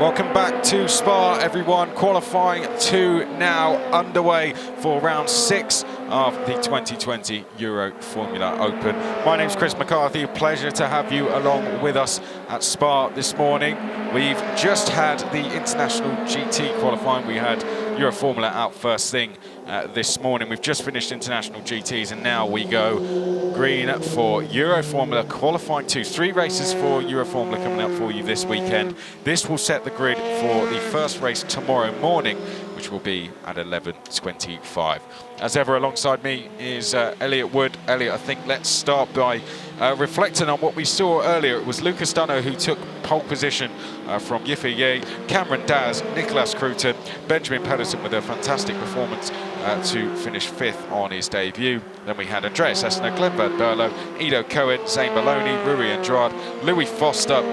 Welcome back to Spa, everyone. Qualifying 2 now underway for round 6 of the 2020 Euroformula Open. My name's Chris McCarthy. Pleasure to have you along with us at Spa this morning. We've just had the International GT qualifying. We had Euroformula out first thing this morning. We've just finished International GTs and now we go green for Euroformula qualifying 2. 3 races for Euroformula coming up for you this weekend. This will set the grid for the first race tomorrow morning, which will be at 11:25. As ever, alongside me is Elliot Wood. Elliot, I think let's start by reflecting on what we saw earlier. It was Lucas Dunno who took pole position from Yifei, Cameron Daz, Nicolas Cruton, Benjamin Pedersen with a fantastic performance to finish 5th on his debut. Then we had Andreas Essner, Glenn Van Berlo, Ido Cohen, Zane Maloney, Rui Andrade, Louis Foster,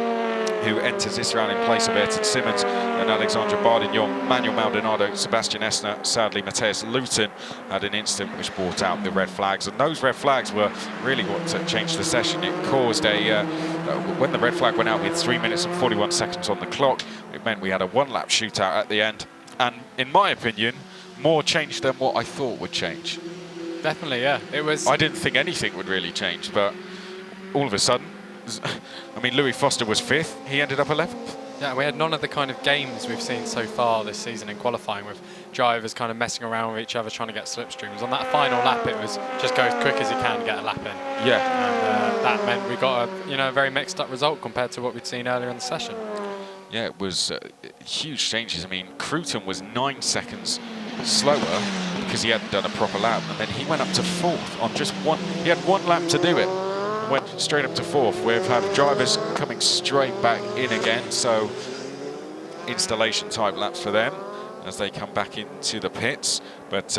who enters this round in place of Ayrton Simmons, and Alexandre Bardignon, Manuel Maldonado, Sebastian Essner. Sadly, Matthias Luton had an incident which brought out the red flags, and those red flags were really what changed the session. It caused a, when the red flag went out with 3 minutes and 41 seconds on the clock, it meant we had a one-lap shootout at the end, and in my opinion, more change than what I thought would change. Definitely, yeah. It was. I didn't think anything would really change, but all of a sudden, I mean, Louis Foster was 5th, he ended up 11th. Yeah, we had none of the kind of games we've seen so far this season in qualifying, with drivers kind of messing around with each other trying to get slipstreams. On that final lap, it was just go as quick as you can, get a lap in. Yeah. And that meant we got a very mixed up result compared to what we'd seen earlier in the session. Yeah, it was huge changes. I mean, Cruton was 9 seconds slower because he hadn't done a proper lap, and then he went up to 4th on just one. He had one lap to do it. Went straight up to 4th. We've had drivers coming straight back in again, so installation type laps for them as they come back into the pits. But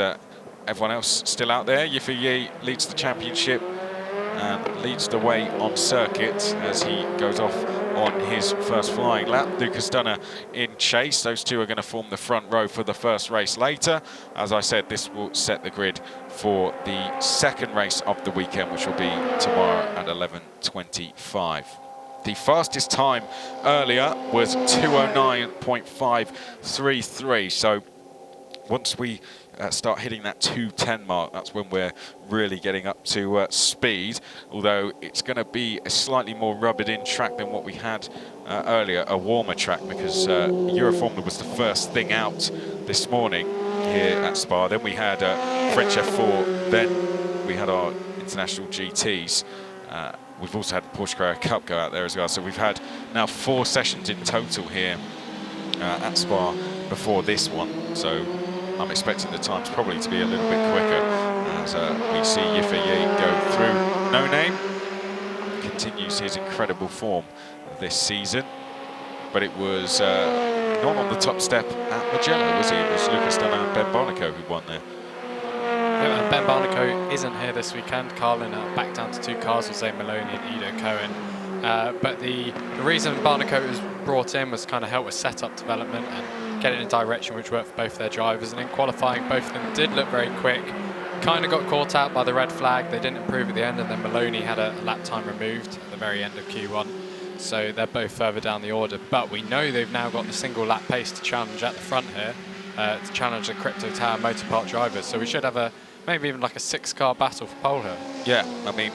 everyone else still out there. Yifei leads the championship and leads the way on circuit as he goes off on his first flying lap. Lucas Dunno in chase. Those two are going to form the front row for the first race later. As I said, this will set the grid for the second race of the weekend, which will be tomorrow at 11:25. The fastest time earlier was 2:09.533. So once we start hitting that 2:10 mark, that's when we're really getting up to speed, although it's going to be a slightly more rubbered-in track than what we had earlier, a warmer track, because Euroformula was the first thing out this morning here at Spa. Then we had French F4, then we had our International GTs. We've also had the Porsche Carrera Cup go out there as well, so we've had now 4 sessions in total here at Spa before this one. So I'm expecting the times probably to be a little bit quicker as we see Yifei go through. No Name continues his incredible form this season, but it was not on the top step at Mugello, was he? It was Lucas Dunno and Ben Barnico who won there. Yeah, and Ben Barnico isn't here this weekend. Carlin back down to 2 cars with Zane Maloney and Ido Cohen. But the reason Barnico was brought in was kind of help with setup development and get in a direction which worked for both their drivers. And in qualifying, both of them did look very quick. Kind of got caught out by the red flag. They didn't improve at the end, and then Maloney had a lap time removed at the very end of Q1. So they're both further down the order. But we know they've now got the single lap pace to challenge at the front here, to challenge the Crypto Tower Motorpark drivers. So we should have maybe even like a 6-car battle for pole here. Yeah, I mean,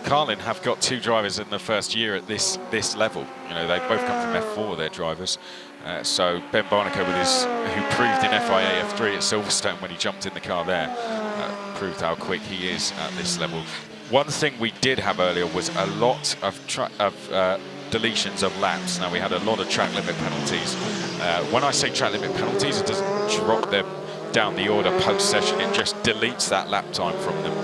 Carlin have got 2 drivers in the first year at this level. You know, they both come from F4, their drivers. So Ben Barnico, who proved in FIA F3 at Silverstone when he jumped in the car there, proved how quick he is at this level. One thing we did have earlier was a lot of deletions of laps. Now, we had a lot of track limit penalties. When I say track limit penalties, it doesn't drop them down the order post-session, it just deletes that lap time from them.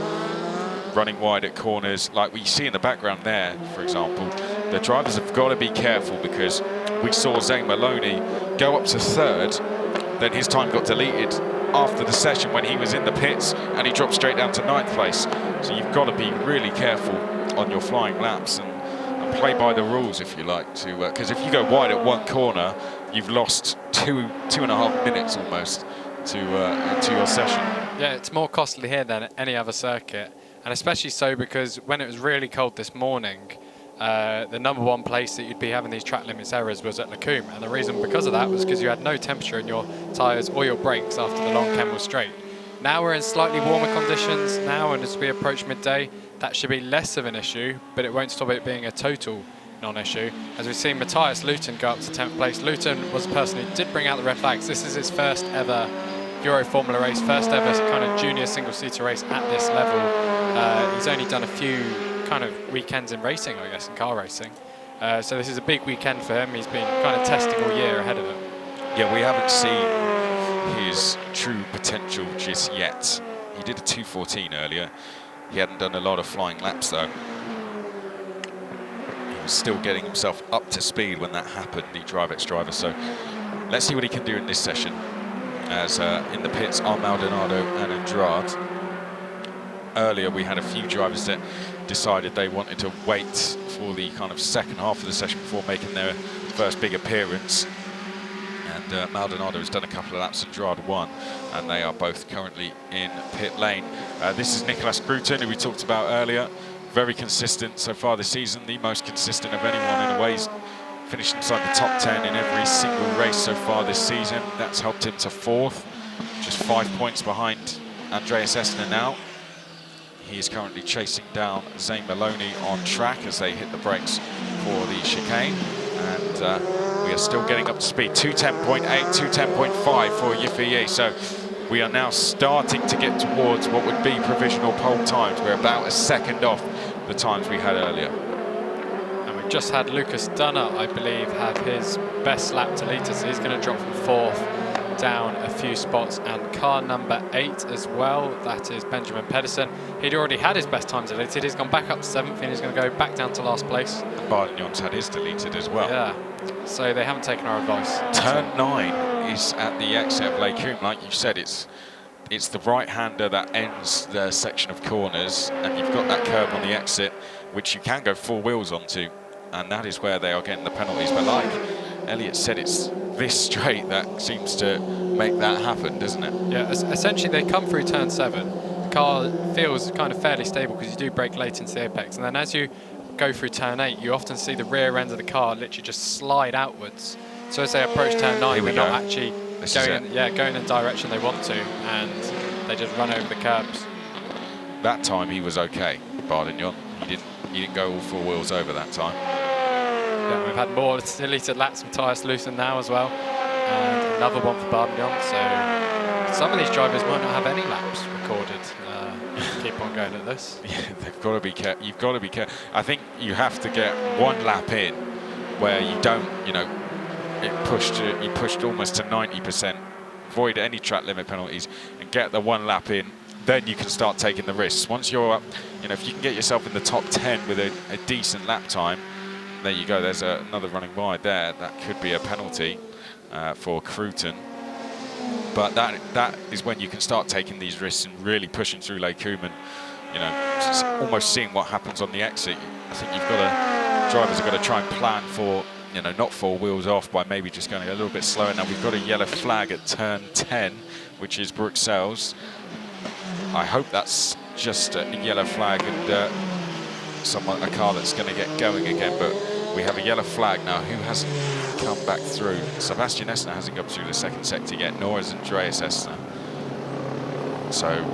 Running wide at corners, like we see in the background there, for example, the drivers have got to be careful, because we saw Zane Maloney go up to 3rd, then his time got deleted after the session when he was in the pits, and he dropped straight down to 9th place. So you've got to be really careful on your flying laps and play by the rules, if you like, to because if you go wide at one corner, you've lost 2.5 minutes almost to your session. Yeah, it's more costly here than any other circuit, and especially so because when it was really cold this morning, the number one place that you'd be having these track limits errors was at Lacombe, and the reason because of that was because you had no temperature in your tyres or your brakes after the long Kemmel straight. Now we're in slightly warmer conditions now, and as we approach midday, that should be less of an issue, but it won't stop it being a total non-issue. As we've seen Matthias Luton go up to 10th place. Luton was the person who did bring out the red flags. This is his first ever Euroformula race, first ever kind of junior single-seater race at this level. He's only done a few kind of weekends in racing, I guess, in car racing. So this is a big weekend for him. He's been kind of testing all year ahead of him. Yeah, we haven't seen his true potential just yet. He did a 2:14 earlier. He hadn't done a lot of flying laps though. He was still getting himself up to speed when that happened, the DriveX driver. So let's see what he can do in this session. As in the pits are Maldonado and Andrade. Earlier we had a few drivers that decided they wanted to wait for the kind of second half of the session before making their first big appearance. And Maldonado has done a couple of laps, Andrade one, and they are both currently in pit lane. This is Nicolas Grooten, who we talked about earlier. Very consistent so far this season, the most consistent of anyone in a way. He's finished inside the top 10 in every single race so far this season. That's helped him to 4th, just 5 points behind Andreas Essner now. He is currently chasing down Zane Maloney on track as they hit the brakes for the chicane. And we are still getting up to speed. 2:10.8, 2:10.5 for Yifei. So we are now starting to get towards what would be provisional pole times. We're about a second off the times we had earlier. And we've just had Lucas Dunner, I believe, have his best lap to lead, so he's going to drop from 4th down a few spots. And car number 8 as well, that is Benjamin Pedersen. He'd already had his best time deleted. He's gone back up to 7th, and he's going to go back down to last place. Bardignon's had his deleted as well. Yeah, so they haven't taken our advice. Turn 9 is at the exit of Lake Hume. Like you said, it's the right-hander that ends the section of corners, and you've got that curb on the exit, which you can go 4 wheels onto, and that is where they are getting the penalties. But like Elliot said, it's this straight that seems to make that happen, doesn't it? Yeah, essentially they come through turn 7. The car feels kind of fairly stable because you do brake late into the apex, and then as you go through turn 8, you often see the rear end of the car literally just slide outwards. So as they approach turn 9, they're not actually going in the direction they want to, and they just run over the curbs. That time he was okay, Bardignon. He didn't go all 4 wheels over that time. Yeah, we've had more deleted laps from Matthias Luton now as well, and another one for Bardignon. So some of these drivers might not have any laps recorded. Keep on going at this. Yeah, they've got to be careful. You've got to be careful. I think you have to get 1 lap in where you don't, you pushed almost to 90%, avoid any track limit penalties, and get the 1 lap in. Then you can start taking the risks. Once you're up, if you can get yourself in the top 10 with a decent lap time, there you go. There's another running wide there. That could be a penalty for Cruton. But that is when you can start taking these risks and really pushing through Lake Hume and, almost seeing what happens on the exit. I think drivers have got to try and plan for, not 4 wheels off by maybe just going a little bit slower. Now we've got a yellow flag at turn 10, which is Bruxelles. I hope that's just a yellow flag and a car that's going to get going again. But we have a yellow flag now. Who hasn't come back through? Sebastian Essner hasn't come through the second sector yet, nor has Andreas Essner. So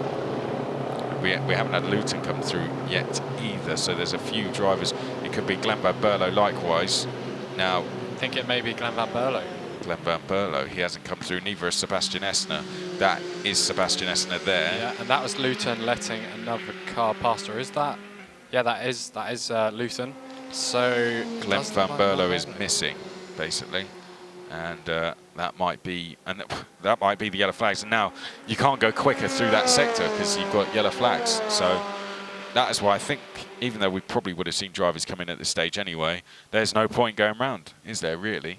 we haven't had Luton come through yet either. So there's a few drivers. It could be Glenn Van Berlo likewise. Now, I think it may be Glenn Van Berlo. Glenn Van Berlo, he hasn't come through, neither has Sebastian Essner. That is Sebastian Essner there. Yeah, and that was Luton letting another car past, or is that? Yeah, that is Luton. So Glenn Van Berlo is missing, basically, and that might be the yellow flags. And now you can't go quicker through that sector because you've got yellow flags. So that is why I think, even though we probably would have seen drivers come in at this stage anyway, there's no point going round, is there really?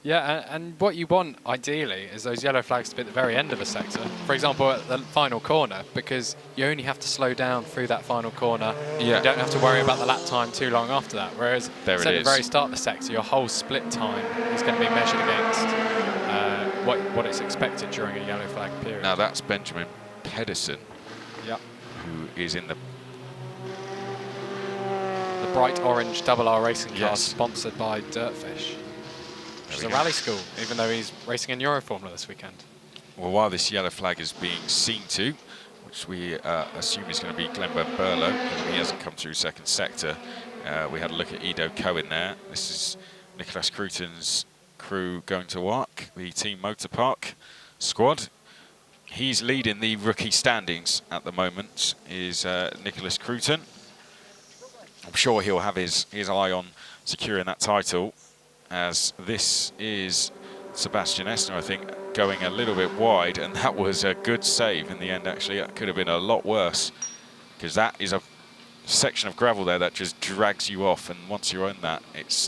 Yeah, and what you want, ideally, is those yellow flags to be at the very end of a sector. For example, at the final corner, because you only have to slow down through that final corner. Yeah. You don't have to worry about the lap time too long after that. Whereas at the very start of the sector, your whole split time is going to be measured against what it's expected during a yellow flag period. Now that's Benjamin Pedersen, yep, who is in the bright orange double R racing car Yes. sponsored by Dirtfish, which is a rally school, even though he's racing in Euroformula this weekekend. Well, while this yellow flag is being seen to, which we assume is going to be Glenn Burlow, he hasn't come through second sector. We had a look at Ido Cohen there. This is Nicholas Cruton's crew going to work, the Team Motor Park squad. He's leading the rookie standings at the moment, is Nicholas Cruton. I'm sure he'll have his eye on securing that title, as this is Sebastian Essner, I think, going a little bit wide, and that was a good save in the end, actually. That could have been a lot worse, because that is a section of gravel there that just drags you off, and once you're in that, it's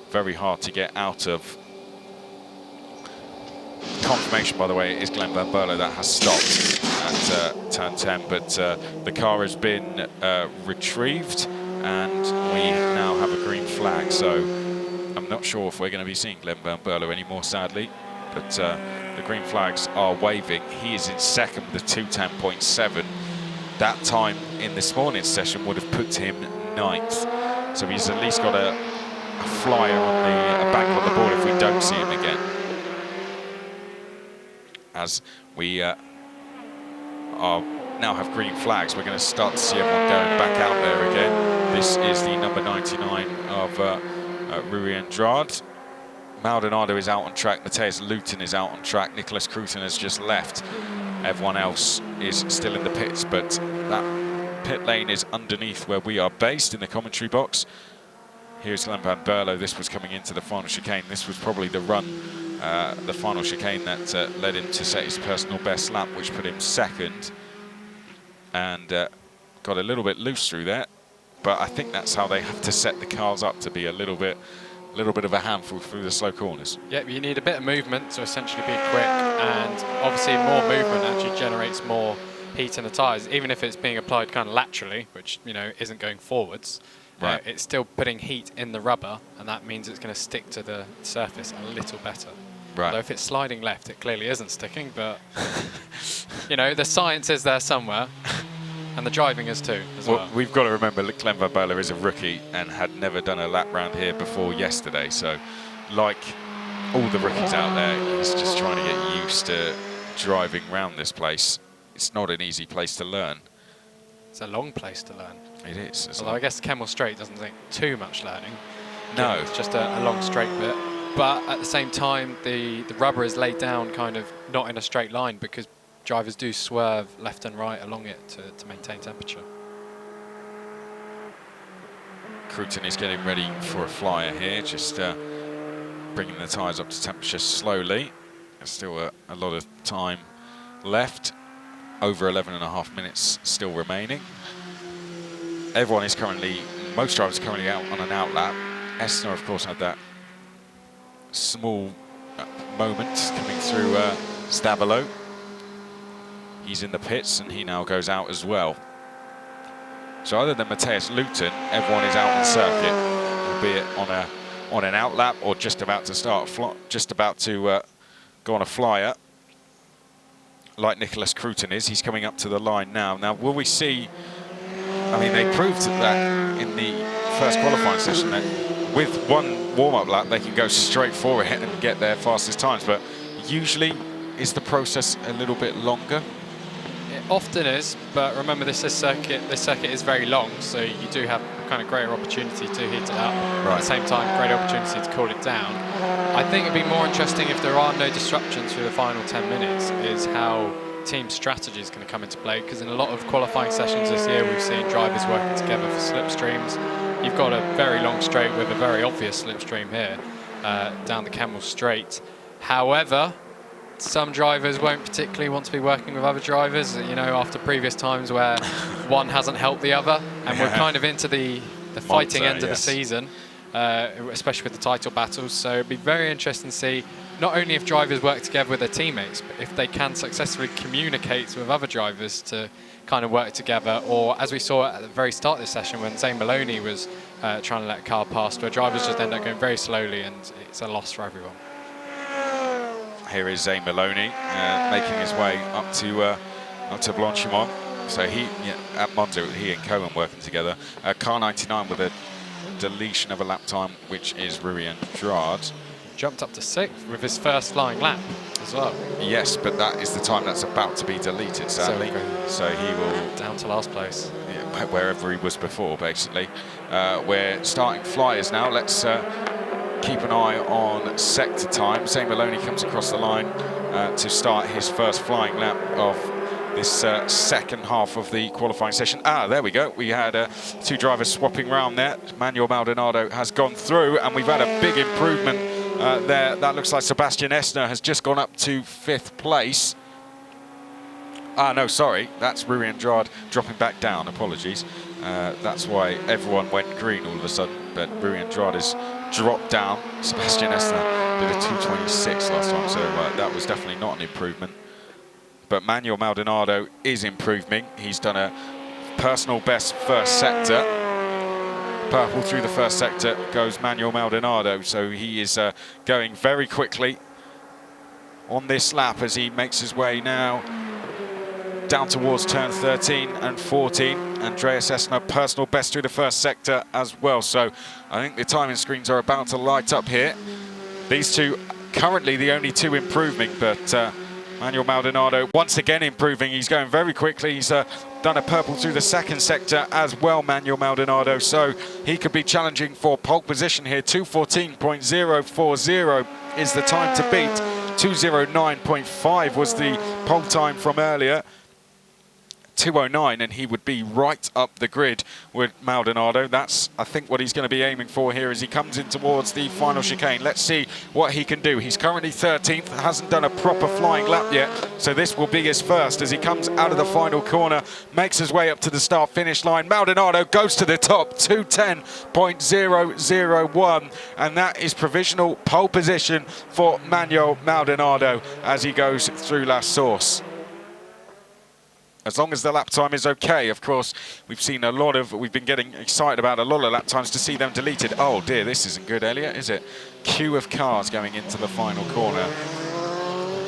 very hard to get out of. Confirmation, by the way, is Glenn Van Berlo that has stopped at turn 10, but the car has been retrieved, and we now have a green flag, so I'm not sure if we're going to be seeing Glenn Van Berlo anymore, sadly, but the green flags are waving. He is in second with a 2:10.7. That time in this morning's session would have put him 9th, so he's at least got a flyer on a bank on the board if we don't see him again. As we now have green flags, we're going to start to see everyone going back out there again. This is the number 99 of Rui Andrade. Maldonado is out on track, Matthias Luton is out on track, Nicholas Cruton has just left. Everyone else is still in the pits, but that pit lane is underneath where we are based in the commentary box. Here's Glenn Van Berlo. This was coming into the final chicane. This was probably the run, the final chicane that led him to set his personal best lap, which put him second, and got a little bit loose through there. But I think that's how they have to set the cars up, to be a little bit of a handful through the slow corners. Yep, you need a bit of movement to essentially be quick, and obviously more movement actually generates more heat in the tyres, even if it's being applied kind of laterally, which, you know, isn't going forwards. Right. It's still putting heat in the rubber, and that means it's going to stick to the surface a little better. Right. Although if it's sliding left, it clearly isn't sticking, but you know, the science is there somewhere, and the driving is too, as well. We've got to remember that Glenn Van Berlo is a rookie and had never done a lap round here before yesterday, so like all the rookies out there, he's just trying to get used to driving around this place. It's not an easy place to learn. It's a long place to learn. It is. Although I guess Kemmel Straight doesn't take too much learning. No. It's just a long straight bit. But at the same time, the rubber is laid down kind of not in a straight line, because drivers do swerve left and right along it to maintain temperature. Cruton is getting ready for a flyer here, just bringing the tyres up to temperature slowly. There's still a lot of time left. Over 11.5 minutes still remaining. Everyone is currently, most drivers are currently out on an out lap. Essner, of course, had that small moment coming through Stavolo. He's in the pits, and he now goes out as well. So other than Matthias Luton, everyone is out on circuit, albeit on an out lap or just about to start, just about to go on a flyer, like Nicholas Cruton is. He's coming up to the line now. Now, will we see? I mean, they proved that in the first qualifying session that with one warm-up lap, they can go straight for it and get their fastest times. But usually, is the process a little bit longer? It often is, but remember this circuit is very long, so you do have kind of greater opportunity to heat it up. Right. At the same time, greater opportunity to cool it down. I think it'd be more interesting if there are no disruptions through the final 10 minutes, is how team strategy is going to come into play, because in a lot of qualifying sessions this year, we've seen drivers working together for slipstreams. You've got a very long straight with a very obvious slipstream here down the Kemmel Straight. However, some drivers won't particularly want to be working with other drivers, you know, after previous times where one hasn't helped the other, and we're kind of into the fighting end of the season, especially with the title battles. So it'd be very interesting to see not only if drivers work together with their teammates, but if they can successfully communicate with other drivers to kind of work together, or as we saw at the very start of this session when Zane Maloney was trying to let a car past, where drivers just end up going very slowly and it's a loss for everyone. Here is Zane Maloney making his way up to Blanchimont. So at Monza, he and Cohen working together. Car 99 with a deletion of a lap time, which is Rui Andrade. Jumped up to 6th with his first flying lap as well. Yes, but that is the time that's about to be deleted, sadly. So he will... Down to last place. Yeah, wherever he was before, basically. We're starting flyers now. Let's keep an eye on sector time. Zane Maloney comes across the line to start his first flying lap of this second half of the qualifying session. There we go. We had 2 drivers swapping round there. Manuel Maldonado has gone through, and we've had a big improvement there. That looks like Sebastian Esner has just gone up to 5th place. No, sorry. That's Rui Andrade dropping back down. Apologies. That's why everyone went green all of a sudden. But Rui Andrade has dropped down. Sebastian Esner did a 2:26 last time, so that was definitely not an improvement. But Manuel Maldonado is improving. He's done a personal best first sector. Purple through the first sector goes Manuel Maldonado, so he is going very quickly on this lap as he makes his way now down towards turn 13 and 14. Andreas Esner, personal best through the first sector as well. So I think the timing screens are about to light up here. These two currently the only 2 improving, but Manuel Maldonado once again improving. He's going very quickly. He's done a purple through the second sector as well, Manuel Maldonado. So he could be challenging for pole position here. 2:14.040 is the time to beat. 2:09.5 was the pole time from earlier. 2:09, and he would be right up the grid with Maldonado. That's, I think, what he's going to be aiming for here as he comes in towards the final chicane. Let's see what he can do. He's currently 13th, hasn't done a proper flying lap yet, so this will be his first as he comes out of the final corner, makes his way up to the start-finish line. Maldonado goes to the top, 2:10.001, and that is provisional pole position for Manuel Maldonado as he goes through La Source. As long as the lap time is okay. Of course, we've been getting excited about a lot of lap times to see them deleted. Oh dear, this isn't good, Elliot, is it? Queue of cars going into the final corner.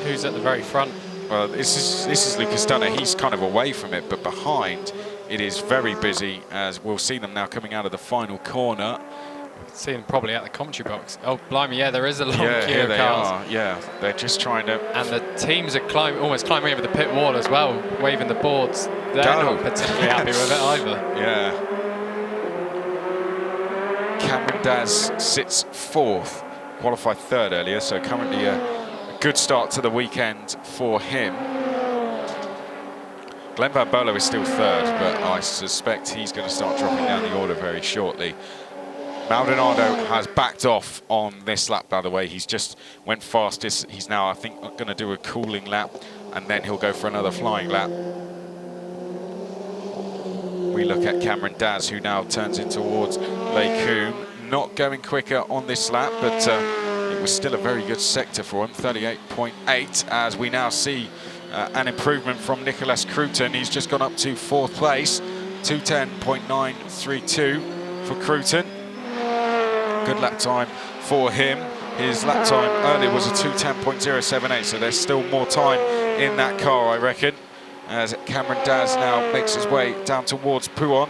Who's at the very front? Well, this is Lucas Dunner. He's kind of away from it, but behind it is very busy as we'll see them now coming out of the final corner. See them probably at the commentary box. Oh, blimey, yeah, there is a long queue here of they cars. are. Yeah, they're just trying to... And the teams are almost climbing over the pit wall as well, waving the boards. They're not particularly happy with it either. Yeah. Cameron Daz sits 4th, qualified 3rd earlier, so currently a good start to the weekend for him. Glenn Van Bolo is still 3rd, but I suspect he's going to start dropping down the order very shortly. Maldonado has backed off on this lap, by the way. He's just went fastest. He's now, I think, going to do a cooling lap, and then he'll go for another flying lap. We look at Cameron Daz, who now turns in towards Lecoum. Not going quicker on this lap, but it was still a very good sector for him, 38.8, as we now see an improvement from Nicolas Cruton. He's just gone up to 4th place, 2:10.932 for Cruton. Good lap time for him. His lap time earlier was a 2:10.078, so there's still more time in that car, I reckon, as Cameron Daz now makes his way down towards Pouon.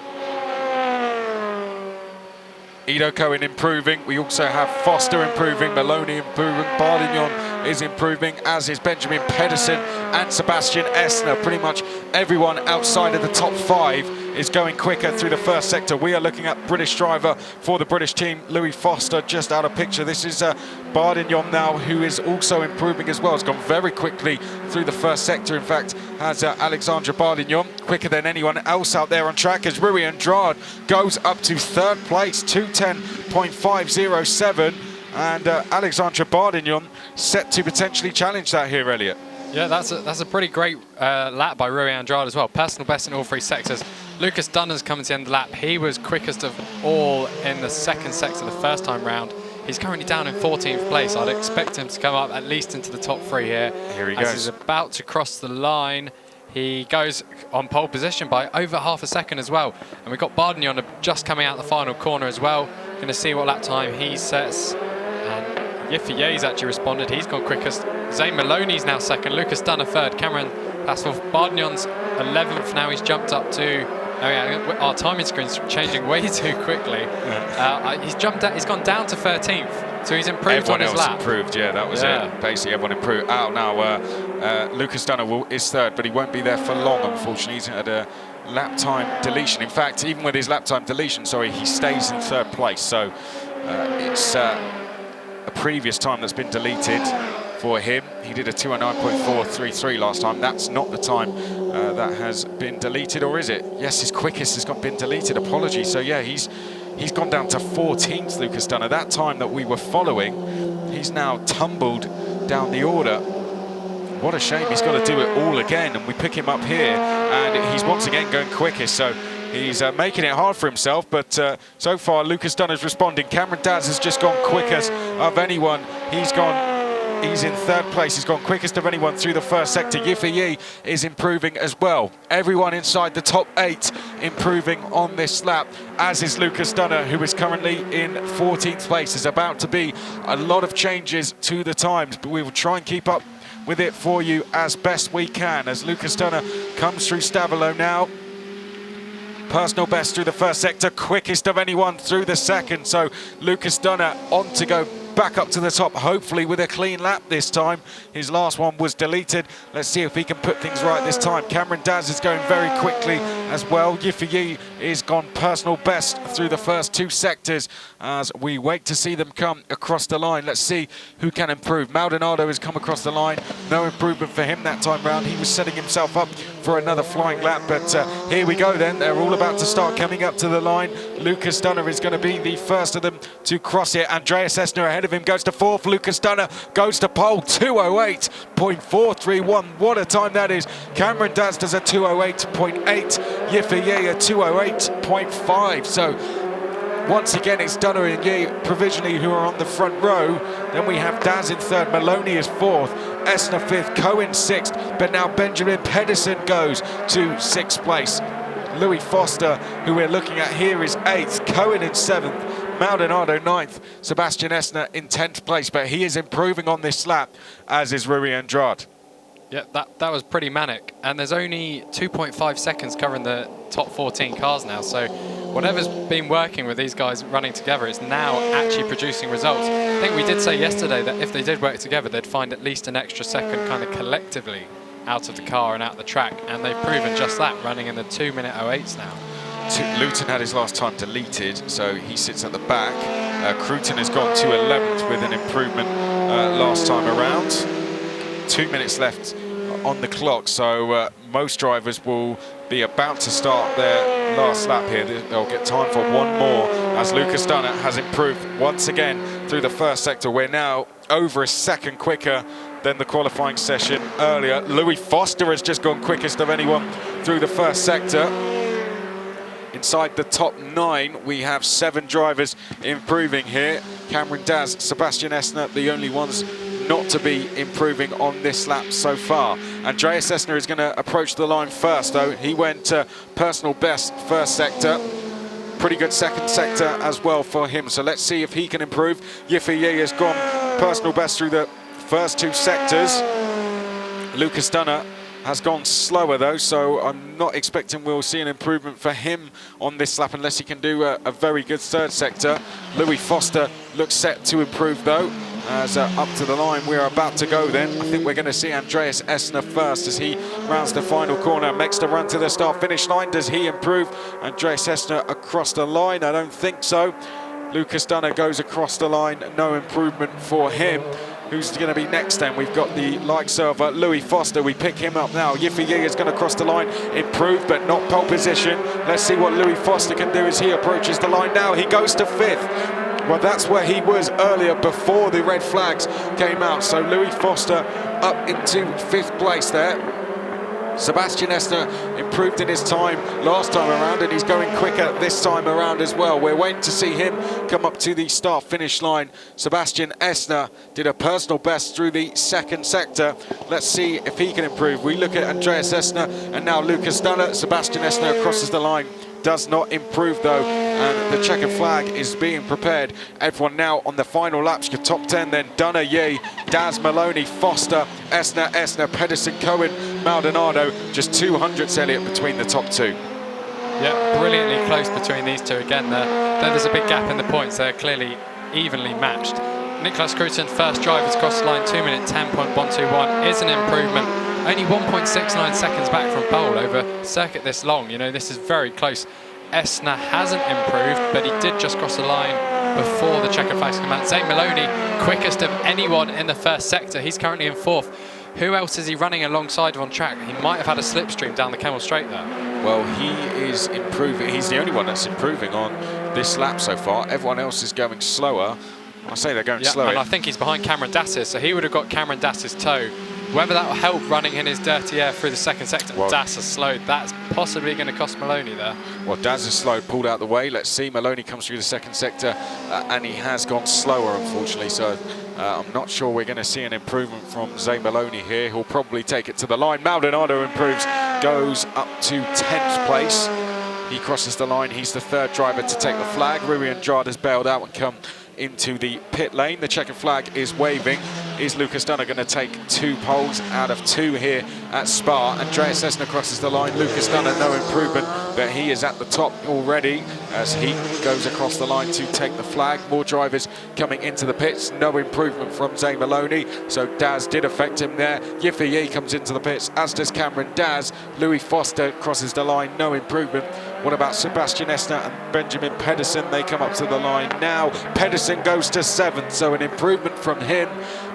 Ido Cohen improving. We also have Foster improving, Maloney improving, Bardignon is improving, as is Benjamin Pedersen and Sebastian Esner. Pretty much everyone outside of the top 5 is going quicker through the first sector. We are looking at British driver for the British team, Louis Foster, just out of picture. This is Bardignon now, who is also improving as well. It's gone very quickly through the first sector. In fact, has Alexandre Bardignon quicker than anyone else out there on track, as Rui Andrade goes up to 3rd place, 2:10.507, and Alexandre Bardignon set to potentially challenge that here, Elliot. Yeah, that's a pretty great lap by Rui Andrade as well. Personal best in all 3 sectors. Lucas Dunner's coming to the end of the lap. He was quickest of all in the second sector the first time round. He's currently down in 14th place. I'd expect him to come up at least into the top 3 here. Here he goes. He's about to cross the line. He goes on pole position by over half a second as well. And we've got Bardignon just coming out the final corner as well. Going to see what lap time he sets. And Yiffiye's actually responded. He's gone quickest. Zane Maloney's now 2nd. Lucas Dunner 3rd. Cameron Pascal Bardignon's 11th now. He's jumped up to. Oh yeah, our timing screen's changing way too quickly. Yeah. He's gone down to 13th, so he's improved on his lap. Improved, yeah, that was it. Basically, everyone improved. Out now, Lucas Dunner is third, but he won't be there for long, unfortunately. He's had a lap time deletion. In fact, even with his lap time deletion, he stays in third place. So it's a previous time that's been deleted for him. He did a 209.433 last time. That's not the time that has been deleted, or is it? Yes, his quickest has been deleted. Apologies. So yeah, he's gone down to 14th, Lucas Dunner. That time that we were following, he's now tumbled down the order. What a shame. He's got to do it all again, and we pick him up here, and he's once again going quickest. So he's making it hard for himself, but so far Lucas Dunner's responding. Cameron Daz has just gone quickest of anyone. He's in third place. He's gone quickest of anyone through the first sector. Yiffy is improving as well. Everyone inside the top 8 improving on this lap, as is Lucas Dunner, who is currently in 14th place. There's about to be a lot of changes to the times, but we will try and keep up with it for you as best we can, as Lucas Dunner comes through Stavilo now. Personal best through the first sector, quickest of anyone through the second. So Lucas Dunner on to go back up to the top, hopefully with a clean lap this time. His last one was deleted. Let's see if he can put things right this time. Cameron Daz is going very quickly as well. Yiffy is gone personal best through the first 2 sectors as we wait to see them come across the line. Let's see who can improve. Maldonado has come across the line. No improvement for him that time round. He was setting himself up for another flying lap, but here we go then. They're all about to start coming up to the line. Lucas Dunner is going to be the first of them to cross it. Andreas Essner ahead of him goes to 4th. Lucas Dunner goes to pole, 2:08.431. What a time that is. Cameron Daz does a 2:08.8. Yiffy a 2:08.5. So once again, it's Dunner and Yi provisionally who are on the front row. Then we have Daz in 3rd, Maloney is 4th, Essner 5th, Cohen 6th, but now Benjamin Pedersen goes to 6th place. Louis Foster, who we're looking at here, is 8th, Cohen in 7th, Maldonado 9th, Sebastian Essner in 10th place, but he is improving on this lap, as is Rui Andrade. Yeah, that was pretty manic, and there's only 2.5 seconds covering the top 14 cars now, so whatever's been working with these guys running together is now actually producing results. I think we did say yesterday that if they did work together, they'd find at least an extra second kind of collectively out of the car and out the track, and they've proven just that, running in the 2-minute 08s now. Luton had his last time deleted, so he sits at the back. Cruton has gone to 11th with an improvement last time around. 2 minutes left on the clock, so most drivers will be about to start their last lap here. They'll get time for one more, as Lucas Dunner has improved once again through the first sector. We're now over a second quicker than the qualifying session earlier. Louis Foster has just gone quickest of anyone through the first sector. Inside the top 9, we have 7 drivers improving here. Cameron Daz, Sebastian Essner, the only ones not to be improving on this lap so far. Andreas Essner is going to approach the line first, though. He went personal best first sector. Pretty good second sector as well for him. So let's see if he can improve. Yiffy has gone personal best through the first 2 sectors. Lucas Dunner has gone slower though, so I'm not expecting we'll see an improvement for him on this lap unless he can do a very good third sector. Louis Foster looks set to improve though. As up to the line we're about to go then. I think we're going to see Andreas Essner first as he rounds the final corner, makes the run to the start-finish line. Does he improve? Andreas Essner across the line? I don't think so. Lucas Dunner goes across the line, no improvement for him. Who's going to be next then? We've got the likes of Louis Foster. We pick him up now. Yiffy is going to cross the line, improve, but not pole position. Let's see what Louis Foster can do as he approaches the line now. He goes to 5th. Well, that's where he was earlier before the red flags came out. So Louis Foster up into 5th place there. Sebastian Essner improved in his time last time around, and he's going quicker this time around as well. We're waiting to see him come up to the start-finish line. Sebastian Essner did a personal best through the second sector. Let's see if he can improve. We look at Andreas Essner and now Lucas Dunner. Sebastian Essner crosses the line does not improve though, and the checkered flag is being prepared. Everyone now on the final laps, your top 10 then: Dunner, Yee, Daz, Maloney, Foster, Esner, Pedersen, Cohen, Maldonado. Just 200ths, Elliott, between the top two. Yeah, brilliantly close between these two again. There's a big gap in the points. They're clearly evenly matched. Nicholas Cruton, first drivers across the line, 2 minute 10.121 is an improvement. Only 1.69 seconds back from pole over a circuit this long. You know, this is very close. Esner hasn't improved, but he did just cross the line before the checkered flags come out. Zane Maloney, quickest of anyone in the first sector. He's currently in 4th. Who else is he running alongside of on track? He might have had a slipstream down the Kemmel Straight there. Well, he is improving. He's the only one that's improving on this lap so far. Everyone else is going slower. I say they're going slower. And I think he's behind Cameron Dassis, so he would have got Cameron Dass's toe. Whether that will help running in his dirty air through the second sector, well, Dass has slowed. That's possibly going to cost Maloney there. Well, Dass has slowed, pulled out the way. Let's see, Maloney comes through the second sector, and he has gone slower, unfortunately. So I'm not sure we're going to see an improvement from Zane Maloney here. He'll probably take it to the line. Maldonado improves, goes up to 10th place. He crosses the line. He's the 3rd driver to take the flag. Rui Andrade has bailed out and come into the pit lane. The checkered flag is waving. Is Lucas Dunner going to take 2 poles out of 2 here at Spa? Andreas Esner crosses the line. Lucas Dunner, no improvement, but he is at the top already as he goes across the line to take the flag. More drivers coming into the pits. No improvement from Zane Maloney, so Daz did affect him there. Yiffy Yee comes into the pits, as does Cameron Daz. Louis Foster crosses the line. No improvement. What about Sebastian Esner and Benjamin Pedersen? They come up to the line now. Pedersen goes to 7th, so an improvement from him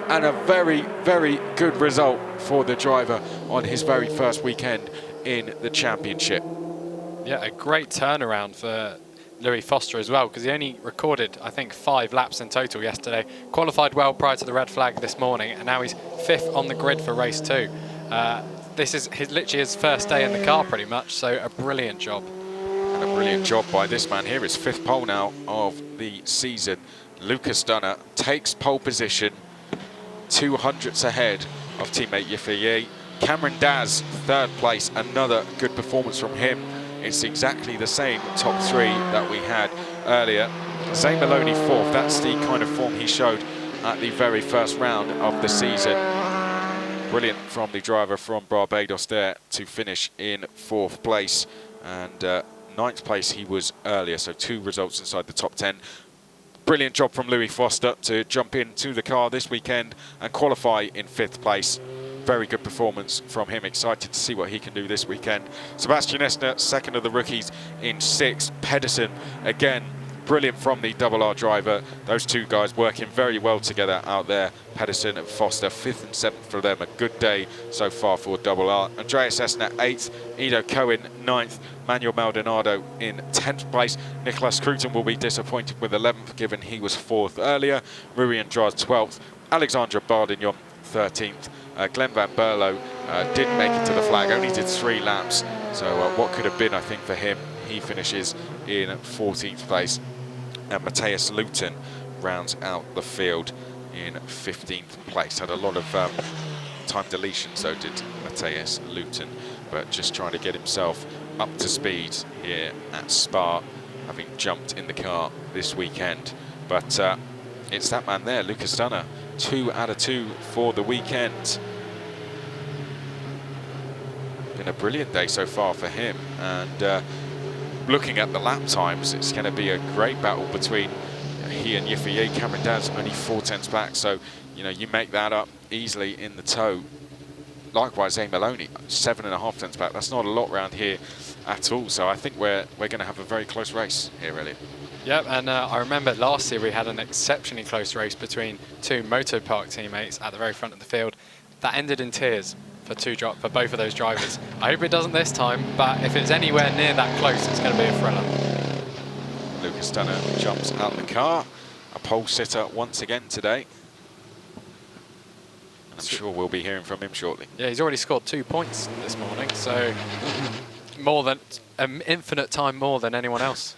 and a very, very good result for the driver on his very first weekend in the championship. Yeah, a great turnaround for Louis Foster as well, because he only recorded, I think, 5 laps in total yesterday. Qualified well prior to the red flag this morning, and now he's 5th on the grid for race 2. This is literally his first day in the car pretty much, so a brilliant job. And a brilliant job by this man here. His 5th pole now of the season. Lucas Dunner takes pole position, 200ths ahead of teammate Yiffy Yee. Cameron Daz, 3rd place, another good performance from him. It's exactly the same top 3 that we had earlier. Zane Maloney 4th, that's the kind of form he showed at the very first round of the season. Brilliant from the driver from Barbados there to finish in 4th place. And 9th place he was earlier, so 2 results inside the top 10. Brilliant job from Louis Foster to jump into the car this weekend and qualify in 5th place. Very good performance from him. Excited to see what he can do this weekend. Sebastian Esner, 2nd of the rookies in 6th. Pedersen, again, brilliant from the Double R driver. Those 2 guys working very well together out there. Pedersen and Foster, 5th and 7th for them. A good day so far for Double R. Andreas Esner, 8th. Ido Cohen, 9th. Manuel Maldonado in 10th place. Nicholas Cruton will be disappointed with 11th, given he was 4th earlier. Rui Andrade, 12th. Alexandre Bardignon, 13th. Glenn Van Berlo didn't make it to the flag, only did 3 laps. So what could have been, I think, for him, he finishes in 14th place. And Matthias Luton rounds out the field in 15th place. Had a lot of time deletion, so did Matthias Luton, but just trying to get himself up to speed here at Spa, having jumped in the car this weekend. But it's that man there, Lucas Dunner, 2 out of 2 for the weekend. Been a brilliant day so far for him, and looking at the lap times, it's going to be a great battle between he and Yiffy Yee. Cameron Daz only 4/10 back, so you know, you make that up easily in the toe. Likewise, Zane Maloney, 7.5 back. That's not a lot round here at all. So I think we're going to have a very close race here, really. Yep, and I remember last year we had an exceptionally close race between 2 Moto Park teammates at the very front of the field. That ended in tears for both of those drivers. I hope it doesn't this time, but if it's anywhere near that close, it's going to be a thriller. Lucas Dunner jumps out the car. A pole sitter once again today. I'm sure we'll be hearing from him shortly. Yeah, he's already scored 2 points this morning, so more than infinite time more than anyone else.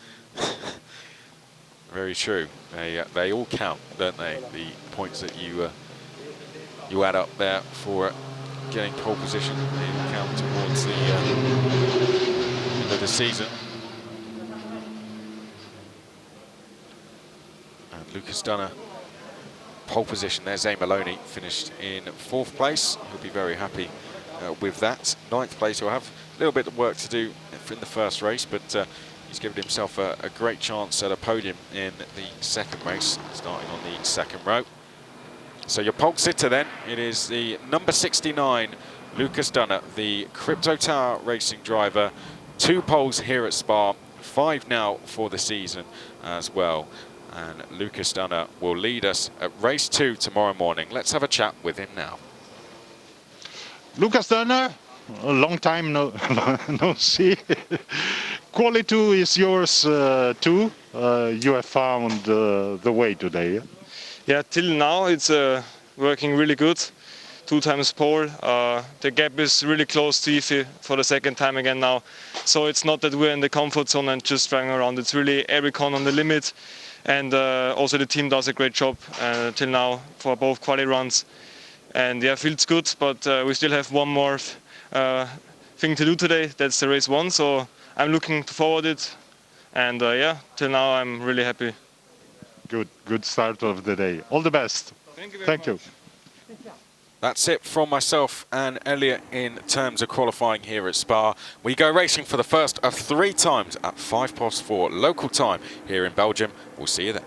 Very true. They all count, don't they? The points that you add up there for getting pole position, they count towards the end of the season. Lucas Dunner, pole position. There's Zane Maloney, finished in 4th place. He'll be very happy with that. 9th place, he'll have a little bit of work to do in the first race, but he's given himself a great chance at a podium in the 2nd race, starting on the 2nd row. So your pole sitter then, it is the number 69, Lucas Dunner, the Crypto Tower Racing driver. 2 poles here at Spa, 5 now for the season as well. And Lucas Dunner will lead us at race 2 tomorrow morning. Let's have a chat with him now. Lucas Dunner, a long time no see. Qualy 2 is yours too. You have found the way today. Yeah? Yeah, till now it's working really good. 2 times pole. The gap is really close to Ify for the 2nd time again now. So it's not that we're in the comfort zone and just driving around. It's really every con on the limit. And also the team does a great job till now for both quali runs. And yeah, feels good, but we still have one more thing to do today. That's the race 1. So I'm looking forward to it. And yeah, till now I'm really happy. Good start of the day. All the best. Thank you very Thank much. you. That's it from myself and Elliot in terms of qualifying here at Spa. We go racing for the first of 3 times at 4:05 local time here in Belgium. We'll see you then.